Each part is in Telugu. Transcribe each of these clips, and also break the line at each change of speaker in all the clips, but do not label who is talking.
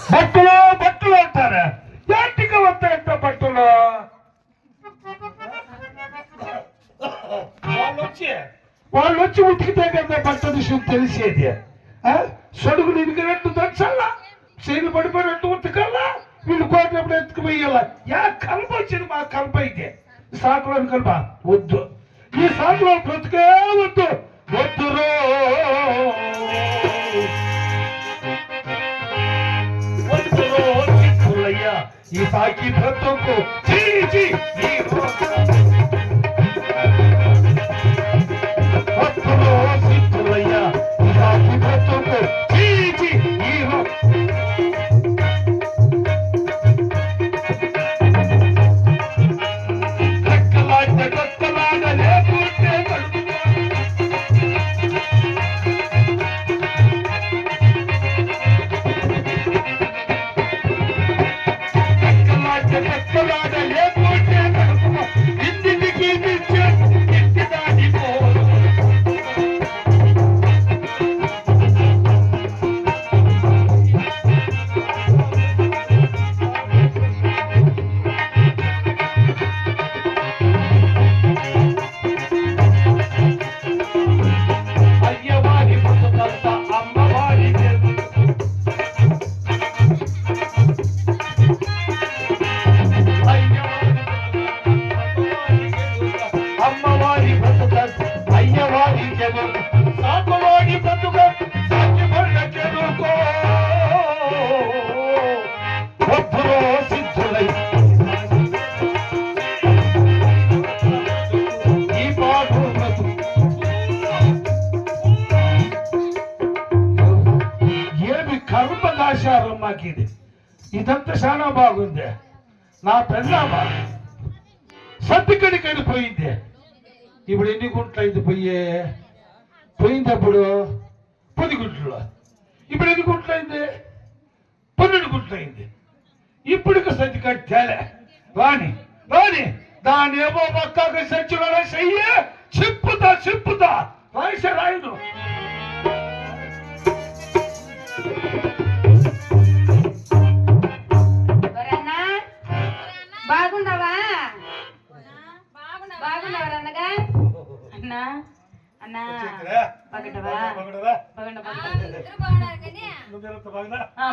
బట్టలు బట్టలు అంటారా? ఏంటికి వస్తాయంట బట్టలు? వాళ్ళు వచ్చి ఉతికితే కదా బట్ట విషయం తెలిసేది. సొడుగులు ఇరిగినట్టు దంచాలా, చేతులు పడిపోయినట్టు ఉతకల్లా, వీళ్ళు కోరినప్పుడు ఎత్తుకుపోయాలా. యా కల్ప వచ్చింది మా కల్ప. అయితే సాకులో కల్ప వద్దు, ఈ సాకులో బ్రతుకే వద్దు. వద్దురో వద్దురో చిక్కులయ్యా ఈ సాకి బ్రతుకు. మాకిది ఇదంతా చాలా బాగుంది. నా పెళ్ళామా సర్దికడికని పోయింది. ఇప్పుడు ఎన్ని గుంట్లు అయింది పోయిందప్పుడు 10 గుంట్లు. ఇప్పుడు ఎన్ని గుంట్లు అయింది? 12 గుంట్లు అయింది. ఇప్పుడు సర్దికడి తేలే రాని రాని దాని ఏమో పక్కగా సచ్చిలో చెయ్యి చెప్పుతా రాయిసే రాయను.
బాగున్నావా? బాగున్నావా అన్నగా? అన్నా అన్నా బాగుంటావా?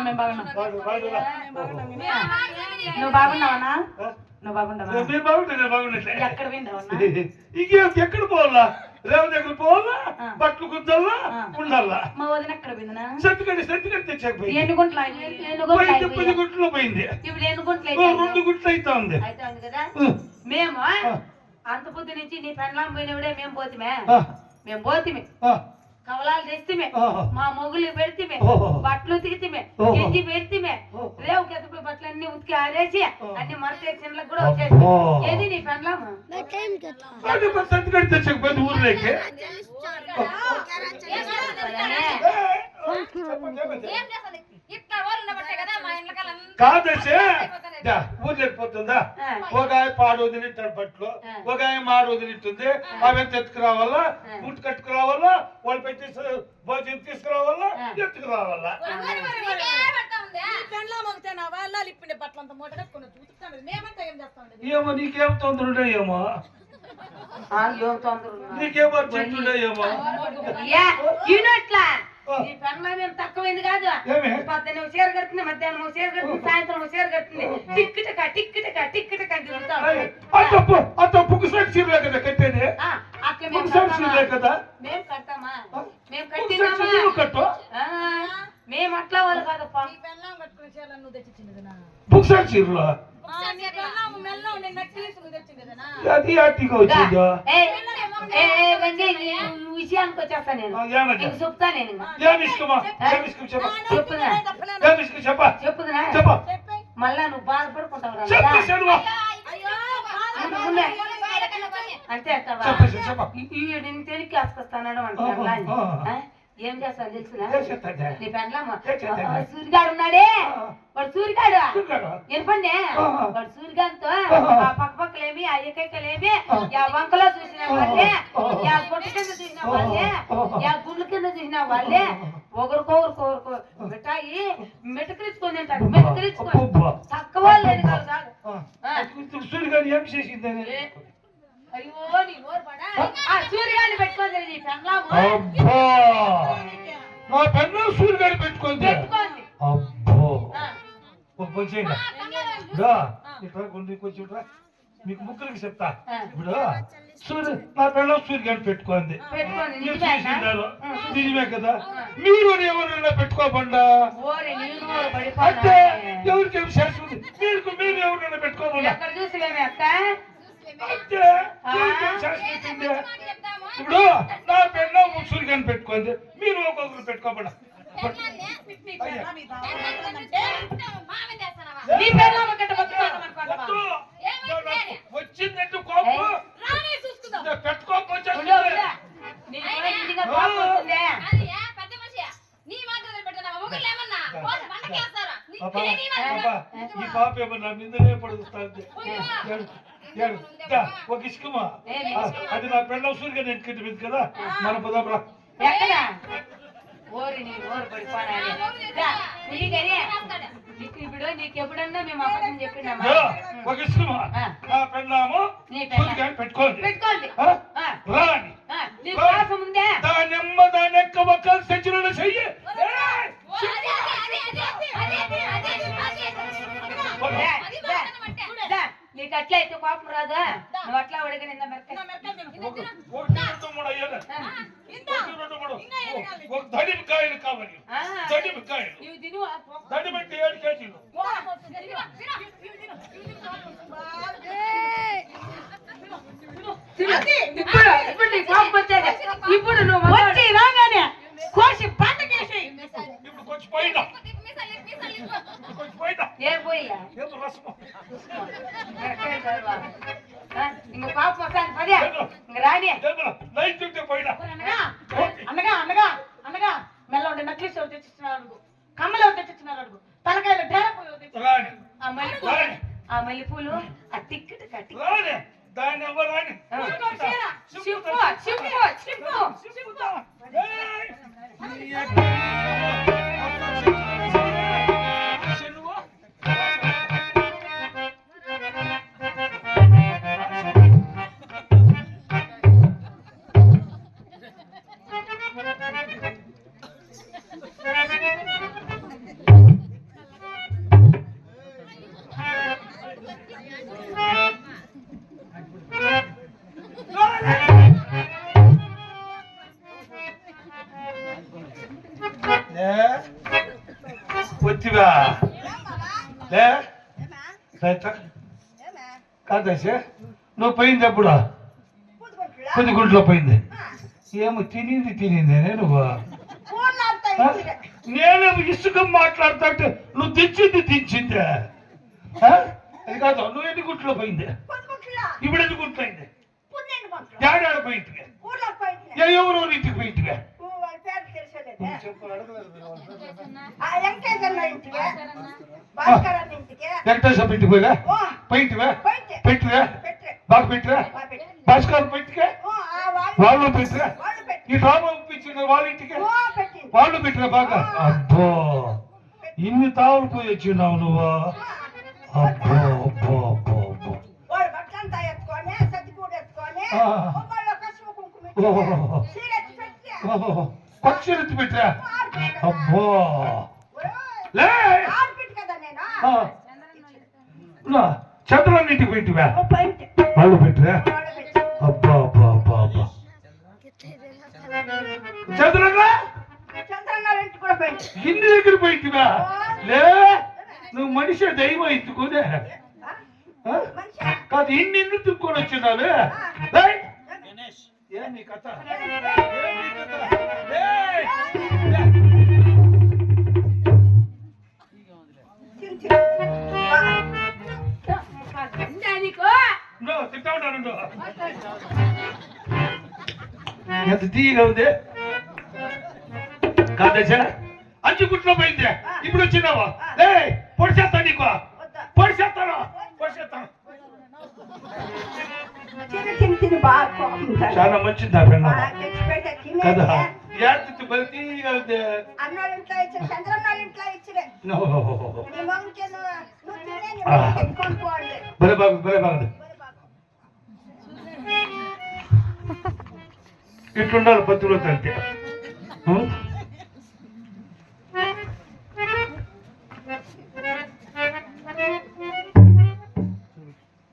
మేము బాగున్నాం. నువ్వు బాగున్నావా? నువ్వు బాగుంటావా? ఎక్కడ వింటావన్నా?
ఎక్కడ పోవాలా? రేవ దగ్గర పోవాలా, బట్టలు కుద్దాలా, ఉండాలా.
మా వదిన ఎక్కడ పోయిందా?
సర్టిఫికెట్ తెచ్చాకపోయింది.
10 గుంటలు
పోయింది.
ఇప్పుడు 2 గుంటలు
2 గుంటలు అవుతా ఉంది
కదా. మేము అంత పొద్దు నుంచి నీ పెండ్లాం పోయినప్పుడే మేము పోతిమే కవలాలు తెచ్చిమే, మా మొగులు పెడితే, బట్టలు ఉతికితే, గెంజి పెడితే, రేవు కెత్తపోయి బట్టలు అన్ని ఉతికి ఆరేసి అన్ని మరచేసినలకు కూడా వచ్చేసి. ఏది నీ పెండ్లాము?
సర్టిఫికెట్ తెచ్చకపోయింది ఊర్లోకి. కాదసే ఊర్లోకి పోతుందా? ఒక ఆయన పాడు వదిలిట్టాడు బట్టలు, ఒక ఆయన మాడు వదిలిట్టుంది. అవి ఎత్తుకురావాలా, గుట్టు కట్టుకురావాలా, వాళ్ళు పెట్టి భోజనం తీసుకురావాలా, ఎత్తుకురావాలా. ఏమో నీకేం తొందర ఏమో, నీకేమో చెట్లుండే ఏమో.
తక్కువైంది కాదు. పొద్దున్న చీర కడుతుంది, మధ్యాహ్నం చీర కడుతుంది, సాయంత్రం చీర కడుతుంది. టిక్కిటక టిక్కిటక టిక్కిటక అని తిరుగుతాం.
కట్టేది కదా.
మేము కట్టామా? మేము కట్టినామా? మేము అట్లా వాళ్ళు కాదప్పా.
బుక్స్ చీరలో అది అట్టిగా వచ్చిందో
విషయానికి వచ్చేస్తా నేను చెప్తా. నేను చెప్పుదా మళ్ళా నువ్వు బాధపడుకుంటావు అంతే అంటావా? తెలికి వేసుకొస్తాడు అంటే ఏం చేస్తాను తెలిసిన నీ పెండ్లమ్మ సూరిగాడు ఉన్నాడే, వాడు సూరిగాడు వినపండి, వాడు సూరిగాడితో పక్క పక్కలేమి ఆ ఎక్కలేమి యా వంకలో చూసిన వాళ్ళే యా గుట్ట కింద చూసిన వాళ్ళే యా గుండ్ల కింద చూసిన వాళ్ళే ఒకరికొకరు మిఠాయి మెటుకరించుకొని తింటారు మెటుకరించుకొని తక్కువ లేదు కాదు
సూర్యగాని ఏం చేసిందని
అయ్యో నీ నోరు పడా ఆ సూర్యగాని పెట్టుకోండి నీ పెళ్ళాము
నా పెన్ను సూర్యగాని పెట్టుకోండి అబ్బో కొంచెం కొంచెం మీకు ముగ్గురికి చెప్తా ఇప్పుడు నా పెళ్ళ సూర్యగాని పెట్టుకోండి నిజమే కదా మీరు ఎవరైనా పెట్టుకోకుండా అంటే ఎవరికి శాశ్వత మీరు ఎవరైనా పెట్టుకోకుండా ఇప్పుడు నా పెళ్ళ సూర్యగాని పెట్టుకోండి మీరు ఒక్కొక్కరు పెట్టుకోకుండా వచ్చిందంటే కోపం పెట్టుకోకపోతే ఈ పాప ఏమన్నా నిందనే పడుతుంది ఒక ఇసుకమా అది నా పెళ్ళ సూర్యుగా నెట్టుకుంటే మీద కదా మన పదం
ఇప్పుడు నీకు ఎప్పుడన్నా మేము అబద్ధం చెప్పినామా
ఒక ఇసుకమా నా పెళ్ళాము సూర్యుగాని పెట్టుకోండి రాని దానెమ్మ దానెక్క ఒక్కలు తెచ్చిన చెయ్యి
నీకు అట్లా అయితే కోపం రాదా నువ్వు అట్లా అడిగి నిన్న
దడికాయలు కావాలి దడికాయలు దడి పెట్టి 7 కేజీలు
ఇప్పుడు నీకు కోపం వచ్చేది ఇప్పుడు నువ్వు వచ్చి రాగానే కోసి పండగేసి
ఇప్పుడు కొంచెం పోయినా
ఏ పోయిలా ఇంక పాపం వస్తాను పదే ఇంక రాని
అనగా అనగా అనగా మెల్ల ఉండే నక్లీస్ ఎవరు తెచ్చిస్తున్నారు కమ్మలు ఎవరు తెచ్చిస్తున్నారు అడుగు తలకాయలు డేర
ఆ మల్లెపూలు ఆ టిక్కెట్ కట్టి
దాన్ని ఎవరాని వచ్చివా కాదశ నువ్వు పోయింది ఎప్పుడు కొద్దిగుంట్లో పోయింది ఏమో తినింది నువ్వు నేను ఇసుక మాట్లాడుతుంటే నువ్వు దించిందే అది కాదు నువ్వు ఎన్ని గుంట్లో పోయింది ఇప్పుడు ఎన్ని గుంట్లో అయింది ఏడాడ పోయింటిగా ఎవరో ఇంటికి పోయింటిగా వెంకటేశ్వర ఇంటికి పోయినా పోయింటివా పెట్టివా బాగా పెట్టిరా భాస్కర్ పెట్టిగా వాళ్ళు పెట్టిరా ఈ డ్రామా ఇప్పించిన వాళ్ళ ఇంటికి వాళ్ళు పెట్టిరా బాగా అబ్బో ఇన్ని తావులు పోయి వచ్చినావు నువ్వు అబ్బో అబ్బో అబ్బో అబ్బో పక్షులు పెట్టరా అబ్బో చంద్రులన్నింటికి పెట్టివా వాళ్ళు పెట్టరా అబ్బా అబ్బా అబ్బా అబ్బా చంద్రన్నా ఇంటి దగ్గర పోయివా లే నువ్వు మనిషి దైవం ఎత్తుకోదే కాదు ఇన్ని తిప్పుకొని వచ్చినావే ఏ నీ కథ తింటా ఉంటాను ఎంత తీయగా ఉంది కాదశ అంచు గుట్లో పోయిందే ఇప్పుడు వచ్చినావా పొడిచేస్తా నీకు పొడిచేస్తాను
తిని తిని బాగా కోపం ఉంటాడు.
చాలా మంచిది నా పెళ్ళాం
బాగా తెచ్చిపెట్టే తినే
కదా యాత్రి బలికి
అన్నోళ్ళ ఇంట్లో ఇచ్చిన చంద్రన్నోళ్ళ ఇంట్లో ఇచ్చిరే నీ మగనికి నువ్వు తినే నీ
ఆ.
మగనికి ఎత్తుకొని పోండి.
భలే బాగుంది ఇట్లుండాలి పత్తివ్రత అంటే ఉం?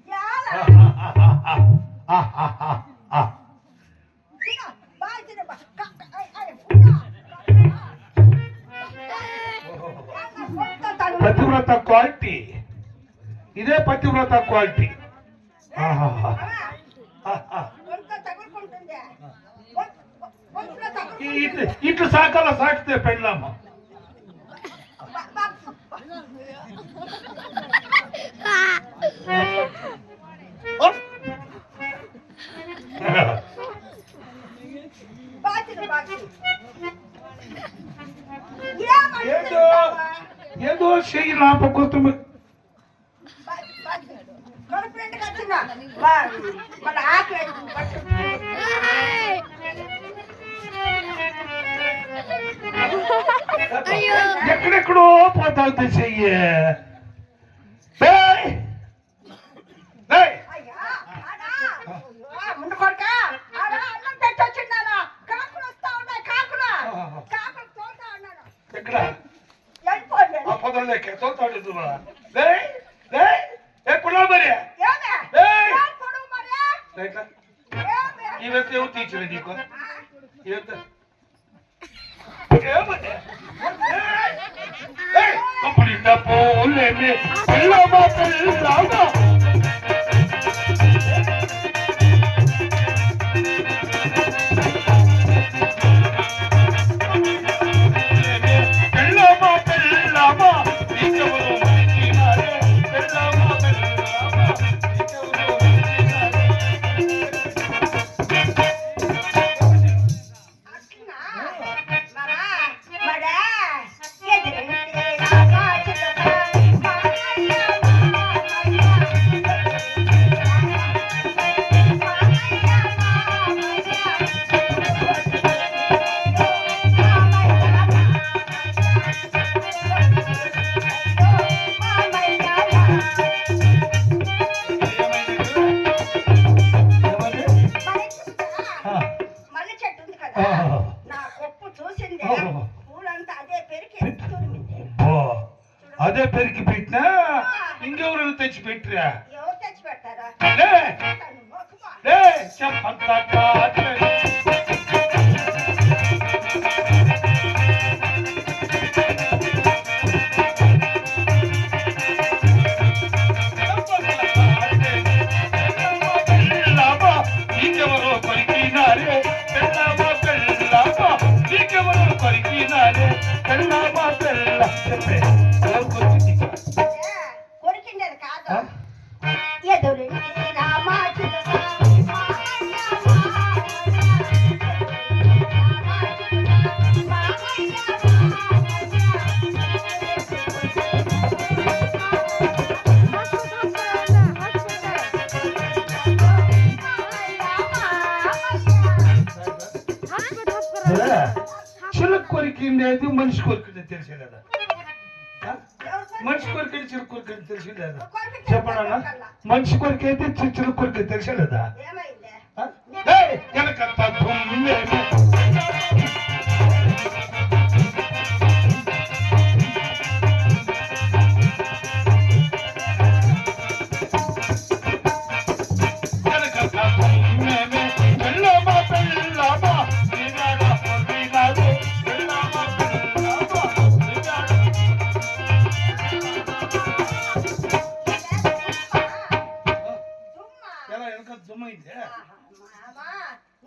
యాలా.
ఆ.
తిను, బాగా తిను, ఉన్నా.
పతివ్రత క్వాలిటీ ఇదే పతివ్రత క్వాలిటీ
ఒంట్లో తగులుకుంటుంది. ఒంట్లో తగులుకుంటుంది.
ఇట్లు సాకాల సాకితే పెళ్ళామ ఏదో చెయ్యి లాప కొత్త
మన ఆకలి
ఎక్కడెక్కడో పోతావుతే చెయ్యి
ముందు కొడుక అన్నం తెచ్చొచ్చిందాను కాకులు వస్తా ఉన్నాయి కాకులు తోలుతా ఉన్నాను
ఎక్కడ
వెళ్ళిపోండి
ఆ పొదలు లెక్క తోతాడు ఎప్పుడు మరి
ఏమే
ఏయ్!
పొడుగు మరి
ఎట్లా
ఏమే
ఇవైతే ఎవరు తీర్చలే నీకు ఇవైతే కంప్లీట్ పోలేమే పిల్లమా పిల్లమా పిల్లమా పిల్లమా నీకెవరు మరిచినారే పిల్లమా పిల్లమా నీకెవరు
అట్లా మరా మరా ఎదురింటి రాగా చిలక మామయ్య మల్లె చెట్టు ఉంది కదా నా కొప్పు చూసింది పూలంతా అదే పెరిగి ఎత్తుతుంది
అదే పెరికి పెట్టినా ఇంకెవరు తెచ్చి పెట్టిరా
ఎవరు తెచ్చి పెడతారా
లే
తను మొక్కుమా.
లే చెప్పంతా నీకెవరో కొరికినారే పెళ్ళామా పెళ్ళామా నీకెవరో కొరికినారే పెళ్ళామా పెళ్ళ చెప్పే ఎవరు కొరికింది
కొరికిండేది కాదు ఎదురింటి రామా చిలక మామయ్య
చిలుకు కొరికిండేది మనిషి కొరికింది తెలిసే కదా మనిషి కొరికేది చిలుకు కొరికేది తెలిసి లేదా చెప్పనా మనిషి కొరికైతే చిలుకు కొరికేది తెలిసే లేదా
ఏమైంది
వెనకంత పెళ్ళామా పెళ్ళామా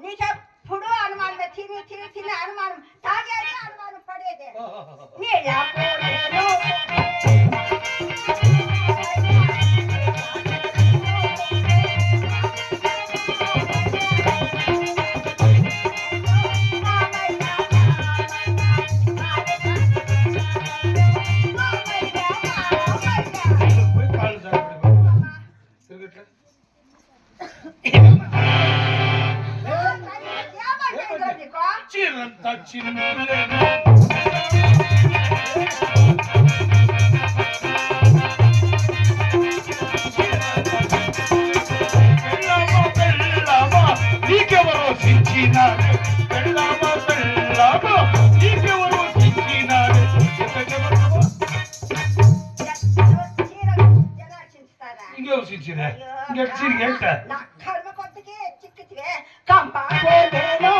నీకెప్పుడు అనుమానమే తిని తిని తిని అనుమానం తాగేది అనుమానం పడేది నీ
చిందులేను నీకెవరో చించినాడు పెళ్ళామా పెళ్ళామా నీకెవరో చించినాడు ఇంకెవరు చించినా ఇంకెట్ చింత
నా కర్మ కొద్దికి చిక్కితే కంపాలేనో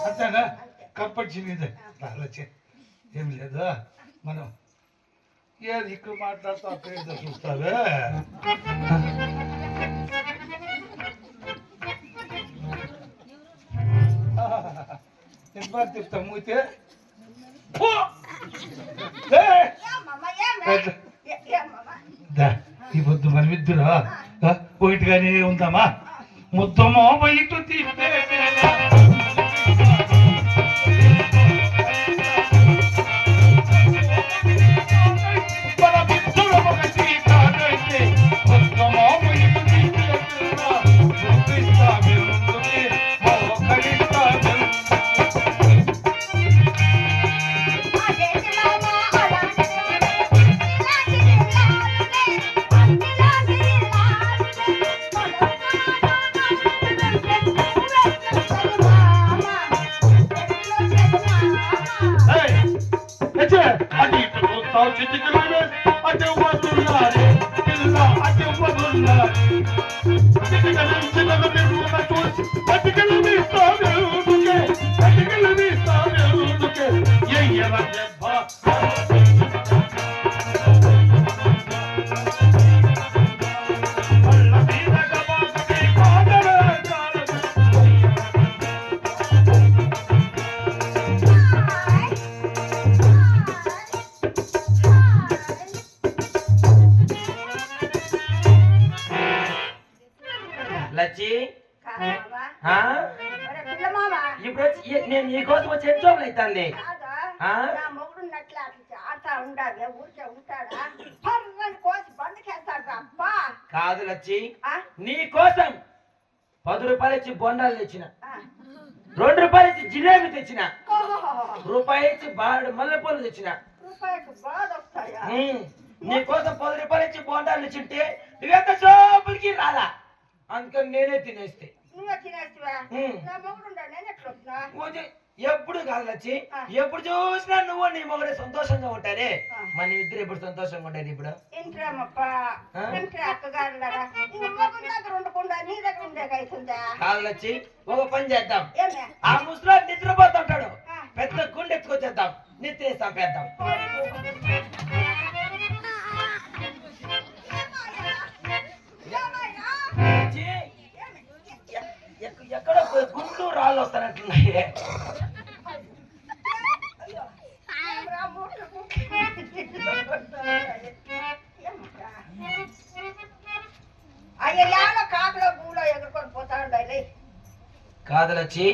అంతేనా కంపల్సరీ ఏం లేదు మనం ఏది ఇక్కడ మాట్లాడుతూ అక్కడ చూస్తావే ఎంత చెప్తా మూతే ఈ పొద్దు మనం ఇద్దరు పోయిట్టుగానే ఉందామా ముద్దమో బయట తీస్తే
లచ్చి
కాదమ్మా పిల్లమావా
ఇప్పుడు నేను నీకోసం వచ్చి ఎన్ని జోకులు అవుతుంది
నా మొగుడున్నట్లే అట్లా ఆడుతా ఉండాలి ఊరికే ఉంటాడా పర్రని కోసి బండకేస్తాడు అబ్బా
కాదు లచ్చి
ఆ?
నీ కోసం 10 రూపాయలు ఇచ్చి బొండాలు తెచ్చిన 2 రూపాయలు ఇచ్చి జిలేబీ తెచ్చిన రూపాయి ఇచ్చి బాడు మల్లెపూలు తెచ్చిన
రూపాయికి బాధ వస్తాయా
నీ కోసం 10 రూపాయలు ఇచ్చి బొండాలు ఇచ్చింటే నువ్వెంత షాపులకి రాలా అందుకని నేనే తినేస్తే
నువ్వే తినేస్తావా నా మొగుడుండాడు నేను ఎట్లా వస్తున్నా
ఎప్పుడు కాదు లచ్చి ఎప్పుడు చూసినా నువ్వు నీ మొగడే సంతోషంగా ఉంటారే మన ఇద్దరు ఎప్పుడు సంతోషంగా ఉంటారు ఇప్పుడు
ఇంట్రామప్ప ఇంట్రా అక్కగారులారా ఇంక మొగుడు దగ్గర ఉండకుండా నీ దగ్గర ఉండేకైతుందా
కాదు లచ్చి ఒక పని చేద్దాం
ఏమే
ఆ ముసలా నిద్రపోతుంటాడు పెద్ద గుండె ఎత్తుకొచ్చేద్దాం నిద్ర చంపేద్దాం ఎక్కడో గుండు రాళ్ళు వస్తానట్లున్నాయి
అయ్యో కాకులో భూలో ఎగురుకొని పోతా ఉండాలి
కాదు లచ్చి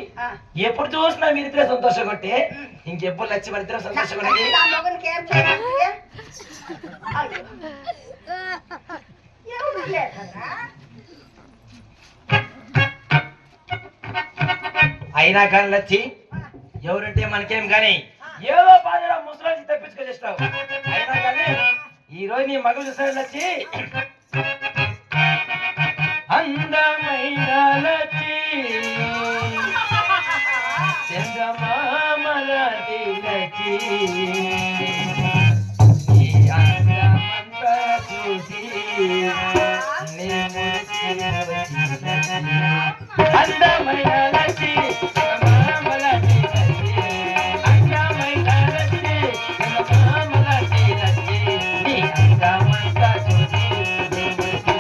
ఎప్పుడు చూసినా మీరిద్దరే సంతోషంగా ఉంటే ఇంకెప్పుడు లచ్చి మన ఇద్దరం సంతోషంగా ఉండి
నా మొగునికి ఏం చేయాలి ఎవరు లేకనా
అయినా కానీ లచ్చి ఎవరంటే మనకేం కానీ ఏదో బాధలో ముసలాంచి తప్పించుకొచ్చేస్తావు అయినా కానీ ఈ రోజు నీ మగలు చూసాడు లచ్చి అందమైన లచ్చి చంద్రమామలాంటి లచ్చి ఈ అందమంతా చూసి నీ మురికి అందమైన లచ్చి చంద్రమామలాంటి లచ్చి అందమైన లచ్చి చంద్రమామలాంటి లచ్చి నీ అందమంతా చూసి నీ మురికి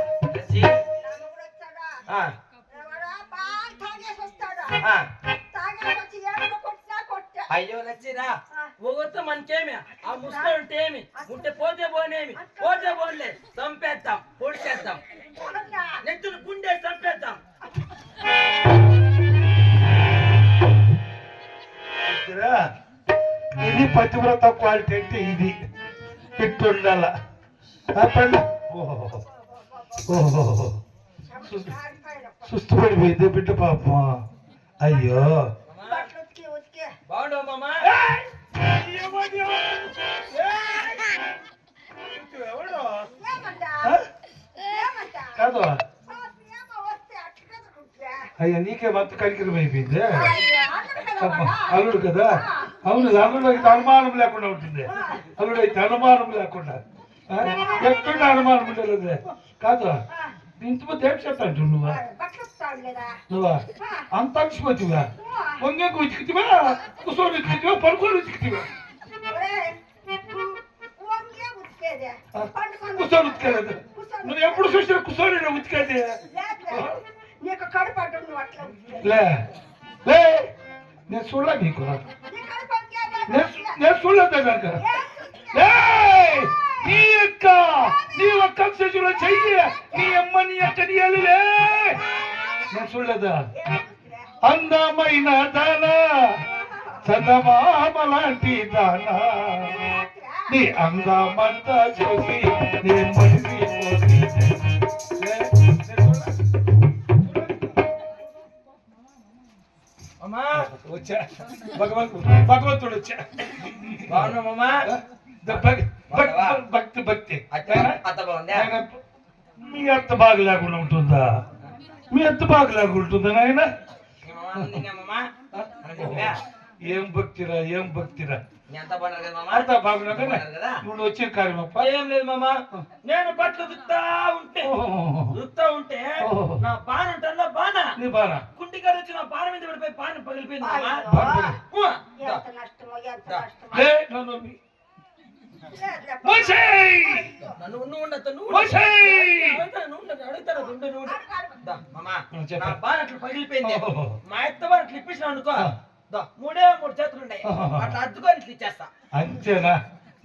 నలుగురు వచ్చాడా?
ఆ,
ఎవడా? బాగా తాగేసి వస్తాడా?
ఆ.
తాగేసి వచ్చి ఏడులో కొట్టినా కొట్టా.
అయ్యో లచ్చిరా ఒకరితో మనకేమి ఆ ముసలి ఉంటే ఏమి ఉంటే పోతే పోనేమి పోతే పోలే చంపేద్దాం పొడిచేద్దాం
అవునా?
నెత్తులు గుండె చంపేద్దాం.
చూస్తురా? ఇది పతివ్రత క్వాలిటీ అంటే ఇది ఇట్టుండాల ఓహో
ఆడిపోయాడు.
సుస్తు పడిపోయింది బిడ్డ పాపం. అయ్యో
బట్టలు ఉతికి ఉతికి.
బాగుండవు మామా.
ఏమంటా?
ఆ?
ఏమంటా?
కాదు
ఏమో వస్తే అట్లా కదుకుంటా.
అయ్యా నీకే మొత్తం కనికరం అయిపోయింది.
అయ్యో, అన్నడు కదా
అబ్బా,
వాడా?
అల్లుడు కదా అవును అల్లుడు అయితే అనుమానం లేకుండా ఉంటుంది. అల్లుడు అయితే అనుమానం లేకుండా ఆ? ఎక్కడ అనుమానం ఉండలేదు కాదు. ఇంతమంది ఏం చేస్తాంటు నువ్వు
బట్టలు ఉతుకుతాడు లేదా?
నువ్వా అంత అలసిపోతువా? వంగకు ఉతికితివా కూర్చొని ఉతికితివా పడుకొని ఉతికితివా?
ఒరేయ్, వంగే ఉతికేదే. పండుకొని
కూర్చొని ఉతికలేదు. నువ్వు ఎప్పుడు చూసినా కూర్చొని ఉతికేది
లేదులే. నీకు కడుపు అడ్డు నువ్వు అట్లా ఉతికే.
లే లే నేను చూడలే నీకు
నీ కడుపు అడ్డుకే
నేను చూడలేదు నాకు. నీ యొక్క నీ ఒక్క శిశువులో చెయ్యి నీ అమ్మ నీ అక్క నీ అల్లులే నేను చూడలేదా? అందమైన దాన చందమామ లాంటి దాన నీ అందమంతా చూసి నేను మనిషి
మామా
వచ్చా భగవంతుడు వచ్చా.
బాగున్నావు మామా.
భక్తి భక్తి
అత్త బాగుందా?
ఆయన మీ అత్త బాగా లేకుండా ఉంటుందా? మీ అత్త బాగా లేకుండా ఉంటుందా నాయన?
మీ మామ అన్నం తిన్నా మామా? అన్నం తిన్నావా?
ఏం భక్తిరా ఏం భక్తిరా.
నీ అంతా బాగున్నారు కదా మామా?
అంత బాగున్నా
బాగున్నారు కదా?
నువ్వు వచ్చిన కార్యమప్ప.
ఏం లేదు మామా. నేను బట్టలు ఉతుకుతా ఉంటే నా బాణ ఉంటుందా బాణ
నీ బానా
కుంటికారు వచ్చి నా బాణ మీద పడిపోయి బాణ పగిలిపోయింది మామా.
ఎంత నష్టమో ఎంత నష్టమో.
లే నన్ను
లేదులే.
మోసేయ్!
నన్ను ఉండు ఉండదు నువ్వు
మోసేయ్!
అడుగుతాను ఉండు నువ్వు దా, మామా
చెప్పు.
నా బాణ అట్లా పగిలిపోయింది.
ఓహో.
మా ఎత్త బాణ అట్లా ఇప్పించిన అనుకో దా, మూడే 3 చేతులు ఉన్నాయి
ఓహో.
అట్లా అద్దుకొని ఇట్లా ఇచ్చేస్తా.
అంతేనా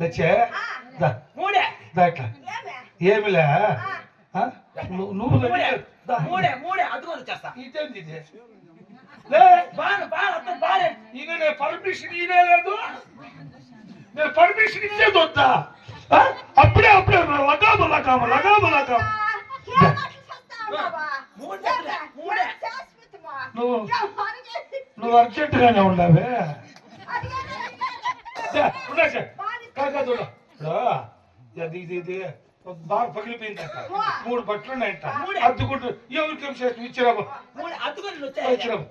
తెచ్చే దా
మూడే
దా ఇట్లా
ఏమే?
ఏమిలే ఆ? నువ్వు
మూడే దా, మూడే అద్దుకొని వచ్చేస్తా.
ఇదేంది ఇది? లే
బాణ అత్త బాణ
ఈయన నేను పర్మిషన్ ఇదే లేదు. నేను పర్మిషన్ ఇచ్చేది వద్దా? ఆ? అప్పుడే లగాము
ఏం అట్లా చేస్తావు బాబా?
మూడే
ఏమే?
మూడే
ఏం శాశ్వతమా?
నువ్వు
ఏం పనిచేసి?
నువ్వు అర్జెంటుగానే ఉండవే.
అది ఏమే?
కాదు ఇది బాగా పగిలిపోయింది అంట. 3 బట్టలు ఉన్నాయంట. అద్దుకుంటూ ఎవరికి చేసి ఇచ్చిరాబు
మూడే అద్దుకొని వచ్చాయి.
ఇచ్చిరాబు.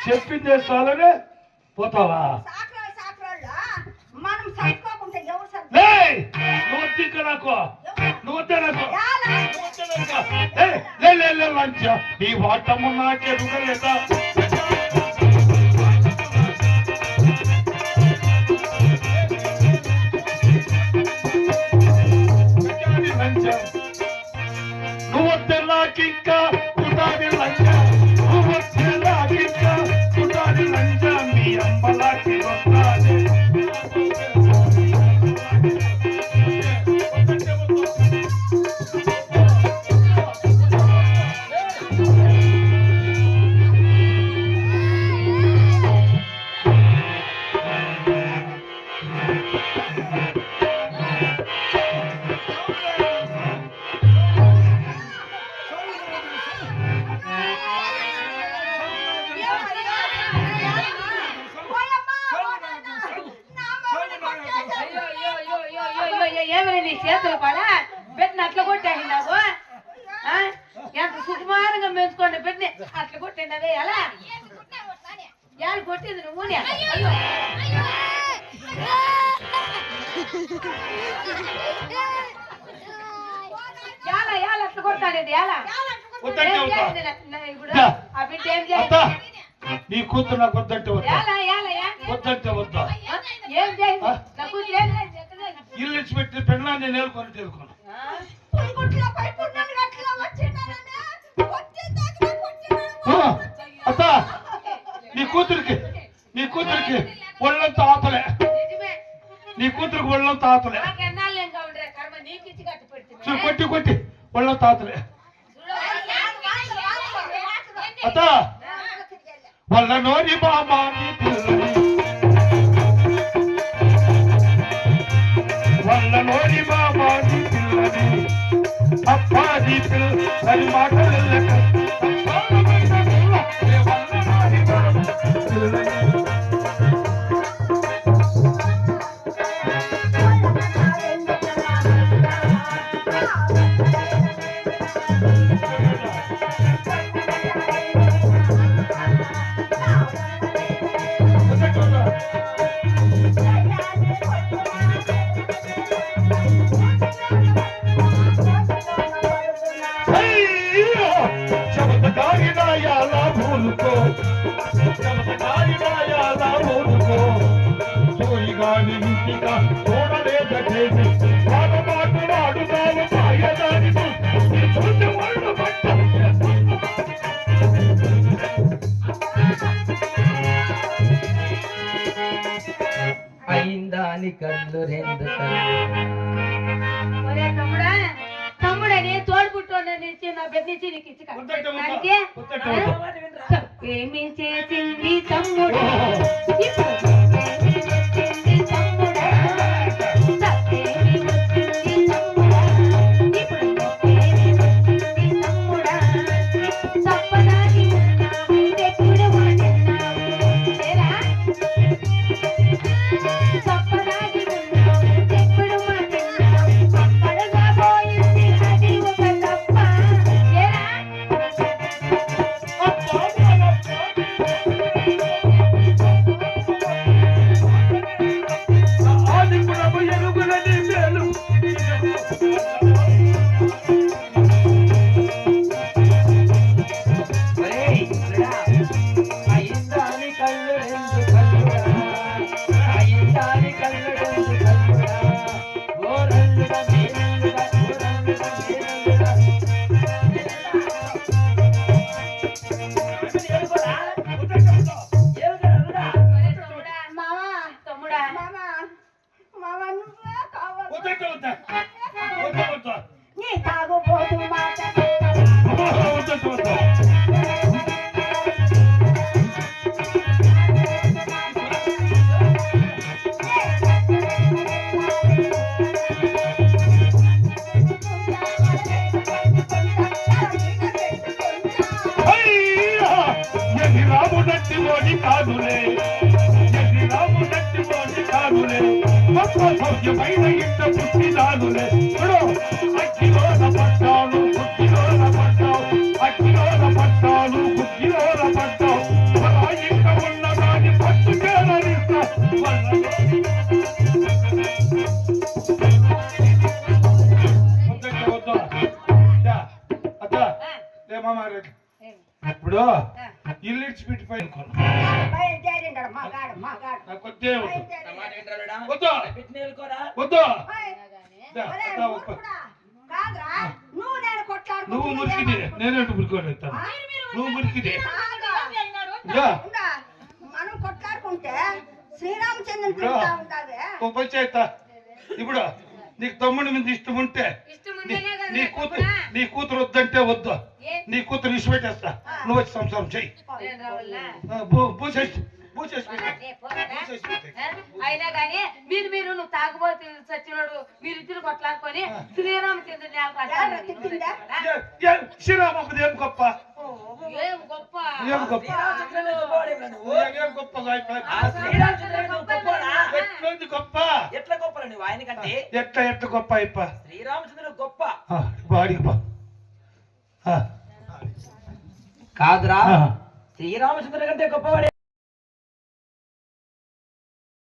చెప్పిందే చాలనే పోతావా?
సాకురాళ్ళు మనం సరిపోకుంటే ఎవరు సరి?
లే నువ్వు వద్దు నాకు నువ్వు వద్దే నాకు లే లంచ ఈ వాటము నాకే రుగలేదా? నువ్వు వద్దే నాకింకా ఉదాది లంచ నువ్వు వద్దే నాకింకా ఉదాది లంచ మీ అమ్మలాకి వస్తాది.
కొట్టినదే ఎలా యాలు కొట్టింది నువ్వునే ఎలా ఎలా అట్లా కొడతానేది ఎలా
వద్దంటే
ఏం
వద్దా?
చేసింది ఇప్పుడు
దా.
ఆ బిడ్డ ఏం
అత్త
చేసింది
నీ కూతురు నాకు వద్దంటే వద్దా
ఎలా ఎలా ఎలా
వద్దంటే వద్దా
ఏం చేసింది నా కూతురు ఏం చేసింది ఎక్కడ
ఇల్లు ఇచ్చి పెట్టి పెళ్ళాన్ని నేలుకొని తెలుకున్నాను
పులిగుట్లో పై పున్నమి గట్ల వచ్చిండాననే వచ్చేదాకా కొట్టినాడు.
అత్త నీ కూతురికి ఒళ్ళంతా ఆతలే
నిజమే
నీ కూతురికి ఒళ్ళంతా ఆతలే
నాకు ఎన్నాళ్ళు ఇంకా ఉండే కర్మ నీకు ఇచ్చి కట్టి పెడుతుంది
చూడు, కొట్టి ఒళ్ళంతా ఆతలే అత్త వాళ్ళ నోరి బామా నీ పిల్లని వాళ్ళ నోరి బామా నీ పిల్లని అప్పా నీ పిల్లని మాటలు
అయిందా అని కళ్ళు రెండు
ఒరే తమ్ముడని తోడుపుట్టోని నా బెదిరించి నీకు ఇచ్చి
వద్దంటే వద్దా?
ఏమి చేసింది తమ్ముడు ఇప్పుడు ఏమి చేసింది తమ్ముడా తప్పేమి వచ్చింది తమ్ముడా ఇప్పుడు ఏమి వచ్చింది తమ్ముడా తప్పదాగి ఉన్నావు ఎప్పుడు వాడిన్నావు ఏరా తప్పదాగి ఉన్నావు ఎప్పుడు మాటిన్నావు తప్పడుగా పోయింది అది ఒక తప్ప ఏరా
అయిందా అని కళ్ళు రెండు కళ్ళురా అయిందా అని కళ్ళు రెండు కళ్ళురా ఓ రంగుడా మేలుడా ఓ రంగుడా మేలుడా
మావా
తమ్ముడా
మావా మావా నువ్వే కావాలి.
వద్దంటే వద్దా?
నీ తాగుబోతు మాట
వద్దంటే వద్దా? ఎది రాముడట్టి మోడి కాదులే ఎది రాముడట్టి మోడి కాదులే సౌఖ్యమైన ఇంట పుట్టినానులే అక్కిలోన పట్టాను గుడ్డిలోన పట్టావు అక్కిలోన పట్టాను గుడ్డిలోన పట్టావు అలా ఇంట ఉన్న దాన్ని పట్టు చేరనిస్తా అత్త ఏమమ్మా ఇప్పుడు ఇల్లు ఇచ్చి పెట్టిపోయి
బయలుదేరిండాడు మగాడు మగాడు
నాకు వద్దే వద్దు
బయలుదేరి
వద్దు
పెట్టినేలుకోరా
వద్దు
ఒరే, మూర్ఖుడా. కాదురా నువ్వు నేను కొట్లాడుకుంటున్నా.
నువ్వు మురికిది నేనేంటి మురికోలేస్తాను నువ్వు మురికిది
కాదు. ఉండా. మనం కొట్లాడుకుంటే శ్రీరామచంద్రుని తింటా ఉండాలి.
ఓ పని చేస్తా ఇప్పుడు నీకు తమ్ముడి మీద ఇష్టం ఉంటే
ఇష్టం ఉంటేనే కదా
నీ కూతురు వద్దంటే వద్దు నీ కూతురు ఇష్టం పెట్టేస్తా నువ్వు వచ్చి సంసారం చెయ్యి
నేను రావాలా
పూసేసి
అయినా కానీ మీరు నువ్వు తాగుబోతు సచ్చినోడు మీరు ఇద్దరు కొట్లాడుకొని శ్రీరామచంద్రుని
తిట్టిందా?
శ్రీరామది ఏం గొప్ప
ఏం గొప్ప
ఏం గొప్ప ఏం గొప్ప ఎట్లుంది గొప్ప
ఎట్లా గొప్ప నువ్వు ఆయన కంటే
ఎట్లా గొప్ప అయిప
శ్రీరామచంద్రుడు గొప్ప
వాడికి
కాదురా శ్రీరామచంద్రుడి కంటే గొప్పవాడే